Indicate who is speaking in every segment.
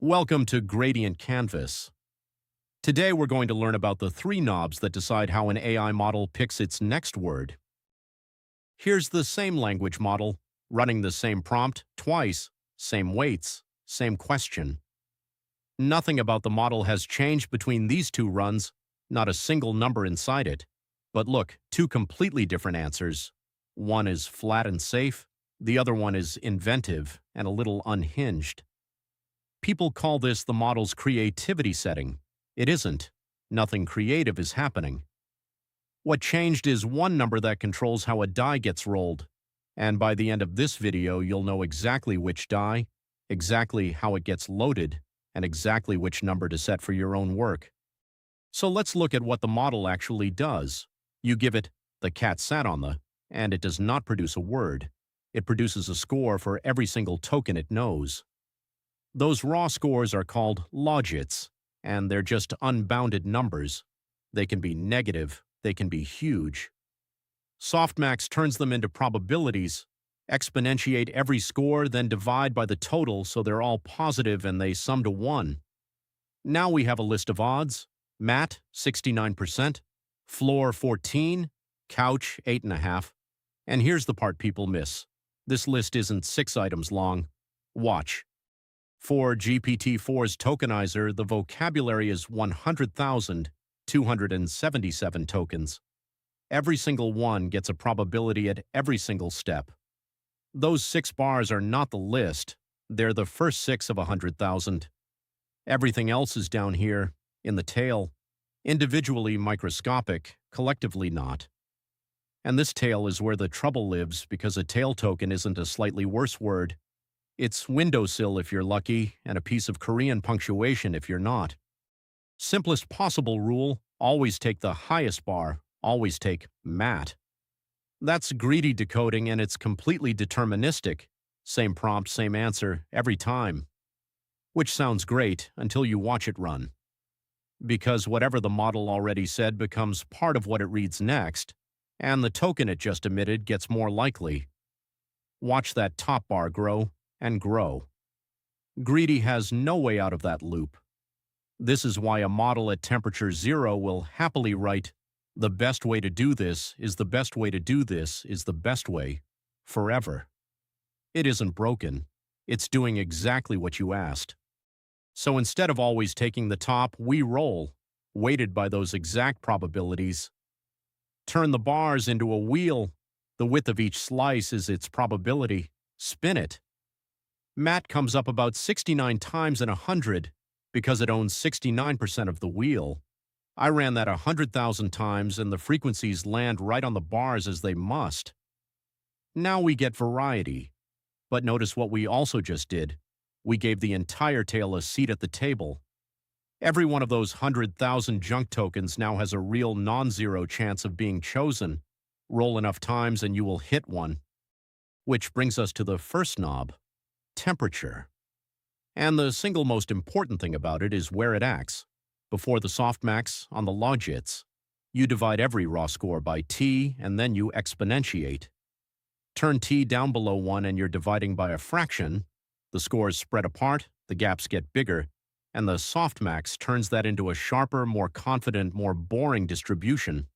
Speaker 1: Welcome to Gradient Canvas. Today we're going to learn about the three knobs that decide how an AI model picks its next word. Here's the same language model, running the same prompt twice, same weights, same question. Nothing about the model has changed between these two runs, not a single number inside it. But look, two completely different answers. One is flat and safe, the other one is inventive and a little unhinged. People call this the model's creativity setting. It isn't. Nothing creative is happening. What changed is one number that controls how a die gets rolled. And by the end of this video, you'll know exactly which die, exactly how it gets loaded, and exactly which number to set for your own work. So let's look at what the model actually does. You give it, "the cat sat on the," and it does not produce a word. It produces a score for every single token it knows. Those raw scores are called logits, and they're just unbounded numbers. They can be negative, they can be huge. Softmax turns them into probabilities, exponentiate every score, then divide by the total so they're all positive and they sum to 1. Now we have a list of odds: mat, 69%, floor, 14, couch, 8.5. And here's the part people miss. This list isn't 6 items long. Watch. For GPT-4's tokenizer, the vocabulary is 100,277 tokens. Every single one gets a probability at every single step. Those 6 bars are not the list. They're the first 6 of 100,000. Everything else is down here, in the tail, individually microscopic, collectively not. And this tail is where the trouble lives, because a tail token isn't a slightly worse word. It's windowsill if you're lucky, and a piece of Korean punctuation if you're not. Simplest possible rule: always take the highest bar, always take mat. That's greedy decoding, and it's completely deterministic. Same prompt, same answer, every time. Which sounds great until you watch it run. Because whatever the model already said becomes part of what it reads next, and the token it just emitted gets more likely. Watch that top bar grow and grow. Greedy has no way out of that loop. This is why a model at temperature 0 will happily write, "The best way to do this is the best way to do this is the best way," forever. It isn't broken. It's doing exactly what you asked. So instead of always taking the top, we roll, weighted by those exact probabilities. Turn the bars into a wheel. The width of each slice is its probability. Spin it. Mat comes up about 69 times in 100 because it owns 69% of the wheel. I ran that 100,000 times and the frequencies land right on the bars as they must. Now we get variety. But notice what we also just did. We gave the entire tail a seat at the table. Every one of those 100,000 junk tokens now has a real non-zero chance of being chosen. Roll enough times and you will hit one. Which brings us to the first knob: temperature. And the single most important thing about it is where it acts. Before the softmax, on the logits. You divide every raw score by t, and then you exponentiate. Turn t down below 1 and you're dividing by a fraction. The scores spread apart, the gaps get bigger, and the softmax turns that into a sharper, more confident, more boring distribution.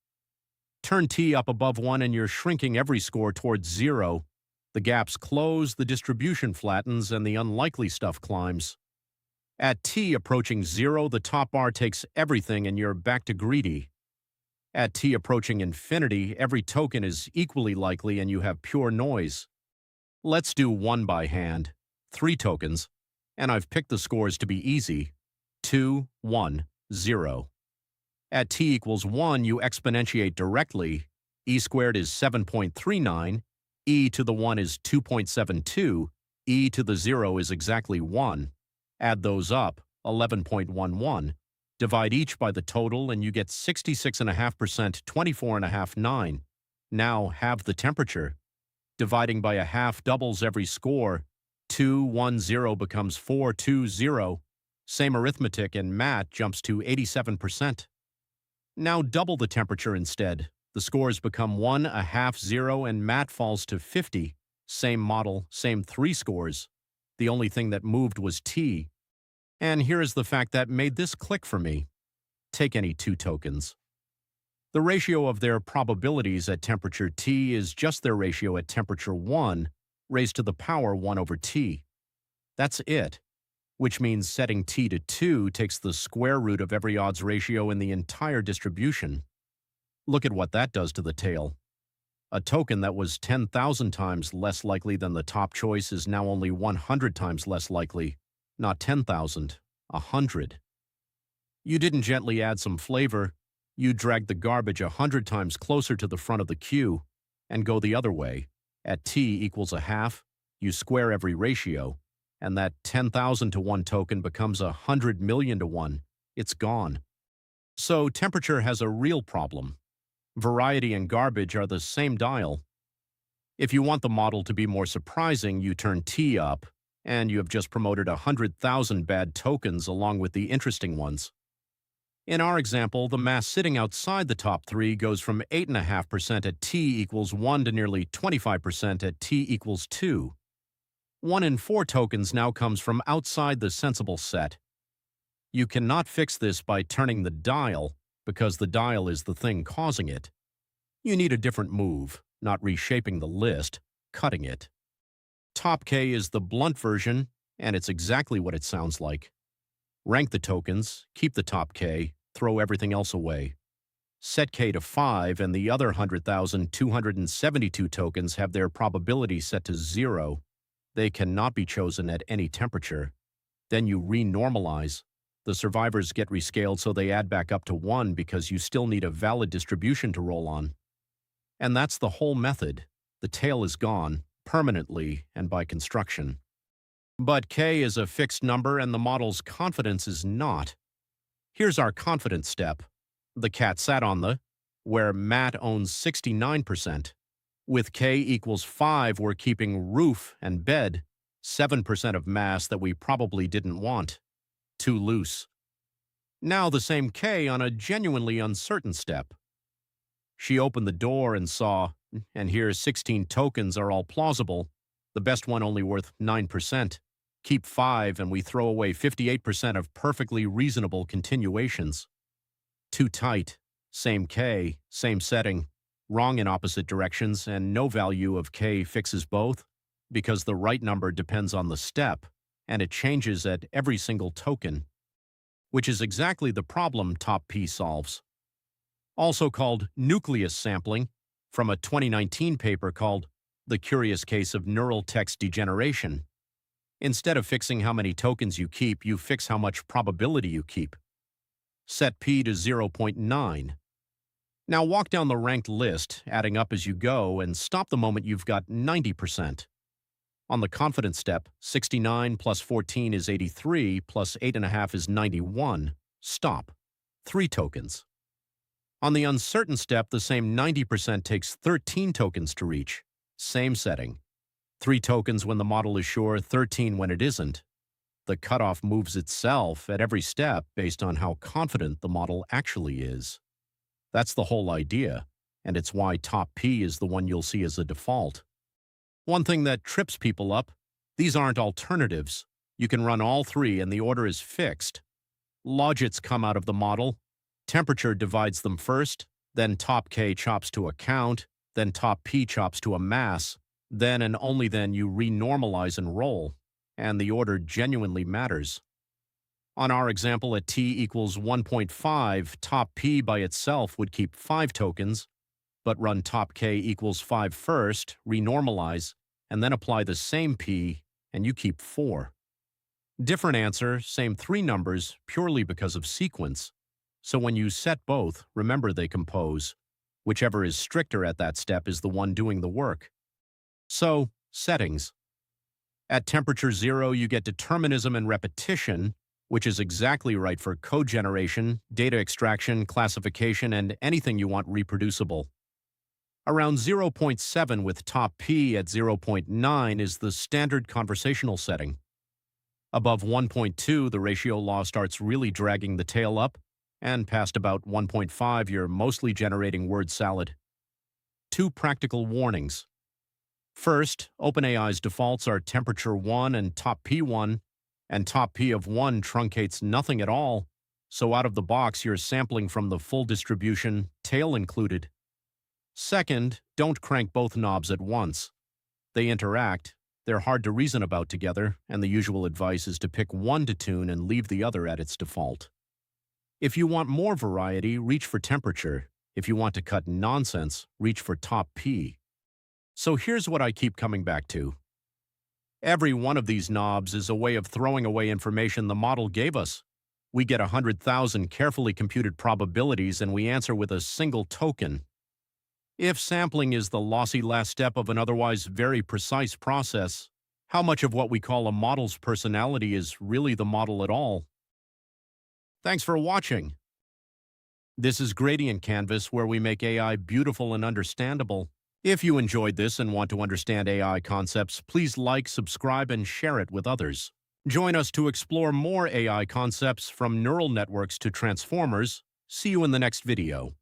Speaker 1: Turn t up above 1 and you're shrinking every score towards 0. The gaps close, the distribution flattens, and the unlikely stuff climbs. At t approaching 0, the top bar takes everything and you're back to greedy. At t approaching infinity, every token is equally likely and you have pure noise. Let's do 1 by hand. 3 tokens, and I've picked the scores to be easy: 2, 1, 0. At t equals 1, you exponentiate directly. E squared is 7.39. E to the 1 is 2.72, e to the 0 is exactly 1. Add those up, 11.11. Divide each by the total and you get 66.5%, 24.59. Now halve the temperature. Dividing by a half doubles every score. 210 becomes 420. Same arithmetic and mat jumps to 87%. Now double the temperature instead. The scores become 1, a half, 0, and mat falls to 50. Same model, same 3 scores. The only thing that moved was t. And here is the fact that made this click for me. Take any two tokens. The ratio of their probabilities at temperature T is just their ratio at temperature 1 raised to the power 1 over T. That's it, which means setting T to 2 takes the square root of every odds ratio in the entire distribution. Look at what that does to the tail. A token that was 10,000 times less likely than the top choice is now only 100 times less likely. Not 10,000, 100. You didn't gently add some flavor, you dragged the garbage 100 times closer to the front of the queue, and go the other way. At T equals a half, you square every ratio, and that 10,000 to 1 token becomes 100 million to 1. It's gone. So temperature has a real problem. Variety and garbage are the same dial. If you want the model to be more surprising, you turn T up, and you have just promoted 100,000 bad tokens along with the interesting ones. In our example, the mass sitting outside the top 3 goes from 8.5% at T equals 1 to nearly 25% at T equals 2. 1 in 4 tokens now comes from outside the sensible set. You cannot fix this by turning the dial, because the dial is the thing causing it. You need a different move, not reshaping the list, cutting it. TopK is the blunt version, and it's exactly what it sounds like. Rank the tokens, keep the top K, throw everything else away. Set K to 5, and the other 100,272 tokens have their probability set to 0. They cannot be chosen at any temperature. Then you renormalize. The survivors get rescaled so they add back up to 1 because you still need a valid distribution to roll on. And that's the whole method. The tail is gone, permanently and by construction. But K is a fixed number and the model's confidence is not. Here's our confidence step. The cat sat on the, where Matt owns 69%. With K equals 5, we're keeping roof and bed, 7% of mass that we probably didn't want. Too loose. Now the same K on a genuinely uncertain step. She opened the door and saw, and here 16 tokens are all plausible, the best one only worth 9%. Keep 5 and we throw away 58% of perfectly reasonable continuations. Too tight, same K, same setting, wrong in opposite directions, and no value of K fixes both, because the right number depends on the step, and it changes at every single token, which is exactly the problem TopP solves. Also called nucleus sampling, from a 2019 paper called The Curious Case of Neural Text Degeneration. Instead of fixing how many tokens you keep, you fix how much probability you keep. Set P to 0.9. Now walk down the ranked list, adding up as you go, and stop the moment you've got 90%. On the confidence step, 69 plus 14 is 83, plus 8.5 is 91. Stop. 3 tokens. On the uncertain step, the same 90% takes 13 tokens to reach. Same setting. 3 tokens when the model is sure, 13 when it isn't. The cutoff moves itself at every step based on how confident the model actually is. That's the whole idea, and it's why TopP is the one you'll see as a default. One thing that trips people up, these aren't alternatives. You can run all 3 and the order is fixed. Logits come out of the model. Temperature divides them first, then TopK chops to a count, then TopP chops to a mass, then and only then you renormalize and roll, and the order genuinely matters. On our example at T equals 1.5, TopP by itself would keep 5 tokens, but run TopK equals 5 first, renormalize, and then apply the same P, and you keep 4. Different answer, same 3 numbers, purely because of sequence. So when you set both, remember they compose. Whichever is stricter at that step is the one doing the work. So, settings. At temperature 0, you get determinism and repetition, which is exactly right for code generation, data extraction, classification, and anything you want reproducible. Around 0.7 with TopP at 0.9 is the standard conversational setting. Above 1.2, the ratio law starts really dragging the tail up, and past about 1.5, you're mostly generating word salad. 2 practical warnings. First, OpenAI's defaults are temperature 1 and TopP1, And TopP of 1 truncates nothing at all, so out of the box you're sampling from the full distribution, tail included. Second, don't crank both knobs at once. They interact, they're hard to reason about together, and the usual advice is to pick one to tune and leave the other at its default. If you want more variety, reach for temperature. If you want to cut nonsense, reach for TopP. So here's what I keep coming back to. Every one of these knobs is a way of throwing away information the model gave us. We get 100,000 carefully computed probabilities and we answer with a single token. If sampling is the lossy last step of an otherwise very precise process, how much of what we call a model's personality is really the model at all? Thanks for watching. This is Gradient Canvas, where we make AI beautiful and understandable. If you enjoyed this and want to understand AI concepts, please like, subscribe, and share it with others. Join us to explore more AI concepts from neural networks to transformers. See you in the next video.